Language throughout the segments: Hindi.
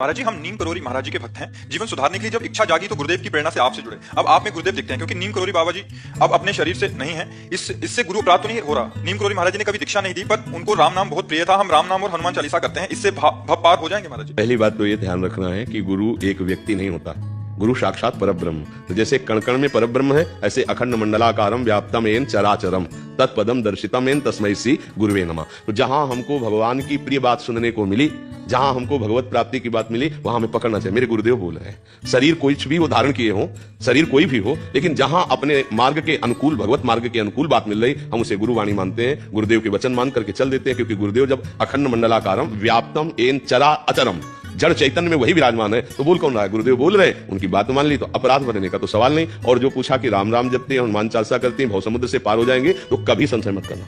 महाराज जी, हम नीम करोरी महाराज जी के भक्त हैं। जीवन सुधारने के लिए जब इच्छा जागी तो गुरुदेव की प्रेरणा से आपसे जुड़े। अब आप में गुरुदेव दिखते हैं, क्योंकि नीम करोरी बाबा जी अब अपने शरीर से नहीं है। इससे गुरु प्राप्त नहीं हो रहा। नीम करोरी महाराज जी ने कभी दीक्षा नहीं दी, पर उनको राम नाम बहुत प्रिय था। हम राम नाम और हनुमान चालीसा करते हैं, इससे भव पार हो जाएंगे महाराज जी। पहली बात तो ये ध्यान रखना है कि गुरु एक व्यक्ति नहीं होता, गुरु साक्षात परब्रह्म। तो जैसे कण कण में परब्रह्म है, ऐसे अखंड मंडलाकारम व्याप्तम एन चराचरम तत्पदम दर्शितम एन तस्मै श्री गुरुवे नमः। तो जहां हमको भगवान की प्रिय बात सुनने को मिली, जहां हमको भगवत प्राप्ति की बात मिली, वहां हमें पकड़ना चाहिए। मेरे गुरुदेव बोल रहे हैं, शरीर कोई भी वो धारण किए हो, शरीर कोई भी हो, लेकिन जहां अपने मार्ग के अनुकूल, भगवत मार्ग के अनुकूल बात मिल रही, हम उसे गुरुवाणी मानते हैं, गुरुदेव के वचन मान करके चल देते हैं। क्योंकि गुरुदेव जब अखंड मंडलाकारम व्याप्तम एन चरा अचरम, जड़ चैतन्य में वही विराजमान है, तो बोल कौन रहा है? गुरुदेव बोल रहे हैं, उनकी बात मान ली तो अपराध बनने का तो सवाल नहीं। और जो पूछा कि राम राम जपते हैं, हनुमान चालीसा करते हैं, भव समुद्र से पार हो जाएंगे, तो कभी संशय मत करना।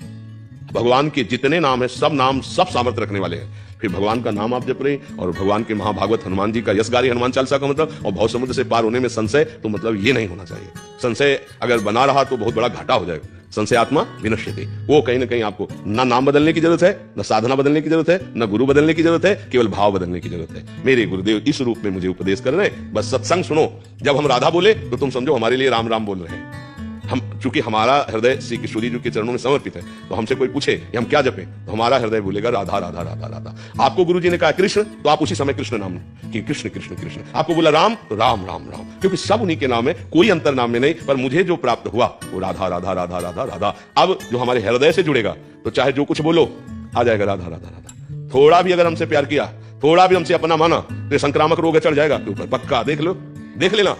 भगवान के जितने नाम है, सब नाम सब सामर्थ्य रखने वाले हैं। फिर भगवान का नाम आप जप रहे हैं और भगवान के महाभागवत हनुमान जी का यश गा रहे, हनुमान चालीसा का मतलब, और भव समुद्र से पार होने में संशय, तो मतलब ये नहीं होना चाहिए। संशय अगर बना रहा तो बहुत बड़ा घाटा हो जाएगा। संशय आत्मा विनश्यति। वो कहीं ना कहीं आपको ना नाम बदलने की जरूरत है, ना साधना बदलने की जरूरत है, ना गुरु बदलने की जरूरत है, केवल भाव बदलने की जरूरत है। मेरे गुरुदेव इस रूप में मुझे उपदेश कर रहे हैं। बस सत्संग सुनो। जब हम राधा बोले तो तुम समझो हमारे लिए राम राम बोल रहे हैं। हम चूंकि हमारा हृदय श्री किशोरी जी के चरणों में समर्पित है, तो हमसे कोई पूछे कि हम क्या जपें, तो हमारा हृदय बोलेगा राधा राधा राधा राधा। आपको गुरु जी ने कहा कृष्ण, तो आप उसी समय कृष्ण नाम कि कृष्ण कृष्ण कृष्ण। आपको बोला राम, तो राम राम राम, क्योंकि सब उन्हीं के नाम है, कोई अंतर नाम में नहीं। पर मुझे जो प्राप्त हुआ वो राधा राधा राधा राधा राधा। अब जो हमारे हृदय से जुड़ेगा, तो चाहे जो कुछ बोलो आ जाएगा राधा राधा राधा। थोड़ा भी अगर हमसे प्यार किया, थोड़ा भी हमसे अपना माना, तो संक्रामक रोग चढ़ जाएगा आपके ऊपर, पक्का। देख लो, देख लेना,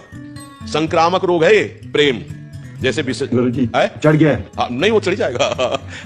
संक्रामक रोग है प्रेम। जैसे चढ़ गया है, नहीं वो चढ़ जाएगा।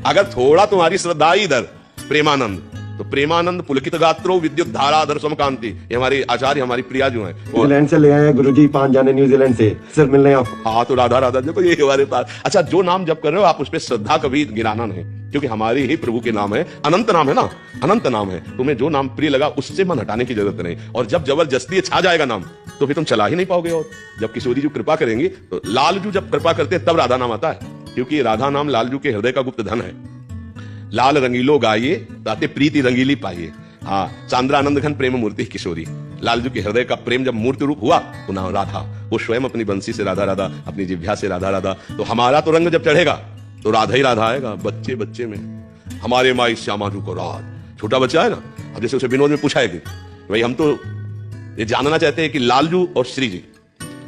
अगर थोड़ा तुम्हारी श्रद्धा इधर, प्रेमानंद, तो प्रेमानंद पुलकित गात्रो विद्युत धाराधर समकांति। ये हमारी आचार्य, हमारी प्रिया जो है, न्यूजीलैंड से ले आए हैं गुरुजी, 5 जाने न्यूजीलैंड से सिर्फ मिलने आपको। हाँ, तो राधा राधा देखो ये हमारे पास। अच्छा, जो नाम जब कर रहे हो आप उस पर श्रद्धा कभी गिराना नहीं, क्योंकि हमारे ही प्रभु के नाम है, अनंत नाम है ना, अनंत नाम है। तुम्हें जो नाम प्रिय लगा उससे मन हटाने की जरूरत नहीं। और जब जबरदस्ती छा जाएगा नाम, तो फिर तुम चला ही नहीं पाओगे। और जब किशोरी जी कृपा करेंगी, तो लालजू जब कृपा करते हैं तब राधा नाम आता है, क्योंकि राधा नाम लालजू के हृदय का गुप्त धन है। लाल रंगीलो गाइए ताते प्रीति रंगीली पाइए। हाँ, चांद्रा आनंद घन प्रेम मूर्ति किशोरी। लालजू के हृदय का प्रेम जब मूर्ति रूप हुआ, तो नाम राधा। वो स्वयं अपनी बंसी से राधा राधा, अपनी जिह्वा से राधा राधा। तो हमारा तो रंग जब चढ़ेगा तो राधा ही राधा आएगा। बच्चे बच्चे में हमारे माई श्यामाजू को रात, छोटा बच्चा है ना, अब जैसे उसे विनोद में पूछा है कि भाई हम तो ये जानना चाहते हैं कि लालजू और श्री जी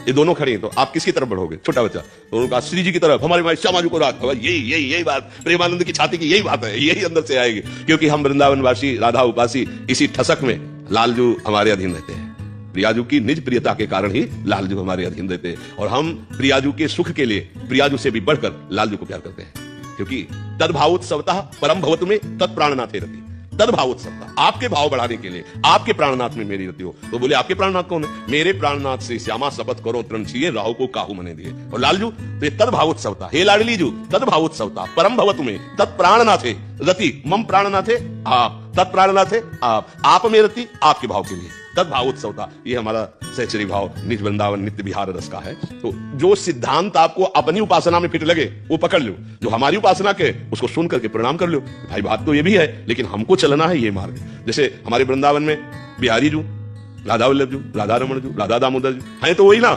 ये दोनों खड़े हैं, तो आप किसकी तरफ बढ़ोगे? छोटा बच्चा, तो उन्होंने कहा श्री जी की तरफ, हमारे माई श्यामाजू को रात। यही बात प्रेमानंद की छाती की, यही बात है, यही अंदर से आएगी। क्योंकि हम वृंदावनवासी, राधा उपासी, इसी ठसक में लालजू हमारे अधीन रहते हैं। प्रियाजू की निज प्रियता के कारण ही लालजू हमारे अधीन रहते हैं। और हम प्रियाजू के सुख के लिए प्रियाजू से भी बढ़कर लालजू को प्यार करते हैं। क्योंकि तद्भावोत्सवतः परम भवतु में तत्प्राणनाथे रति। तद्भावोत्सवता, आपके भाव बढ़ाने के लिए, आपके प्राणनाथ में मेरी रति हो। तो बोले आपके प्राणनाथ कौन है? मेरे प्राणनाथ से श्यामा शपथ करो तृण छिए, राहु को काहू मने दिए। और लालजू तो ये तद्भावोत्सवता, हे लाडलीजू तद्भावोत्सवता परम भवतु में तत्प्राणनाथे रति। मम प्राणनाथे आप, तत्प्राणनाथे आप में रति, आपके भाव के लिए तद्भावोत्सवता। ये हमारा सहचरी भाव निज वृंदावन नित्य विहार रस का है। तो जो सिद्धांत आपको अपनी उपासना में फिट लगे वो पकड़ लो, जो हमारी उपासना के उसको सुन करके प्रणाम कर लो। भाई बात तो ये भी है, लेकिन हमको चलना है ये मार्ग। जैसे हमारे वृंदावन में बिहारी जू, राधा वल्लभ जू, राधा रमण जू, राधा दामोदर जू है, तो वही ना।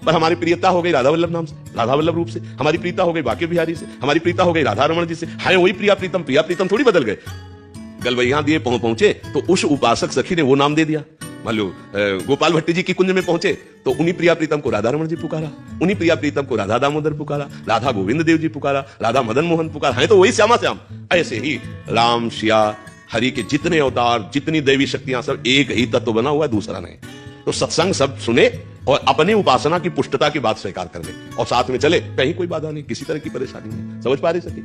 पर हमारी प्रियता हो गई राधा वल्लभ नाम से, राधा वल्लभ रूप से। हमारी प्रीता हो गई बाके बिहारी से, हमारी प्रीता हो गई राधा रमण जी से। है वही प्रिया प्रीतम थोड़ी बदल गए। गलवैया दिए पहुंचे तो उस उपासक सखी ने वो नाम दे दिया। मान लो गोपाल भट्टी जी की कुंज में पहुंचे तो उन्हीं प्रिया प्रीतम को राधा रमण जी पुकारा, उन्हीं प्रिया प्रीतम को राधा दामोदर पुकारा, राधा गोविंद देव जी पुकारा, राधा मदन मोहन पुकारा। है तो वही श्यामा श्याम। ऐसे ही राम श्या हरि के जितने अवतार, जितनी दैवी शक्तियां, सब एक ही तत्व बना हुआ है, दूसरा नहीं। तो सत्संग सब सुने और अपने उपासना की पुष्टता की बात स्वीकार कर ले, और साथ में चले, कहीं कोई बाधा नहीं, किसी तरह की परेशानी नहीं। समझ पा रही सखी?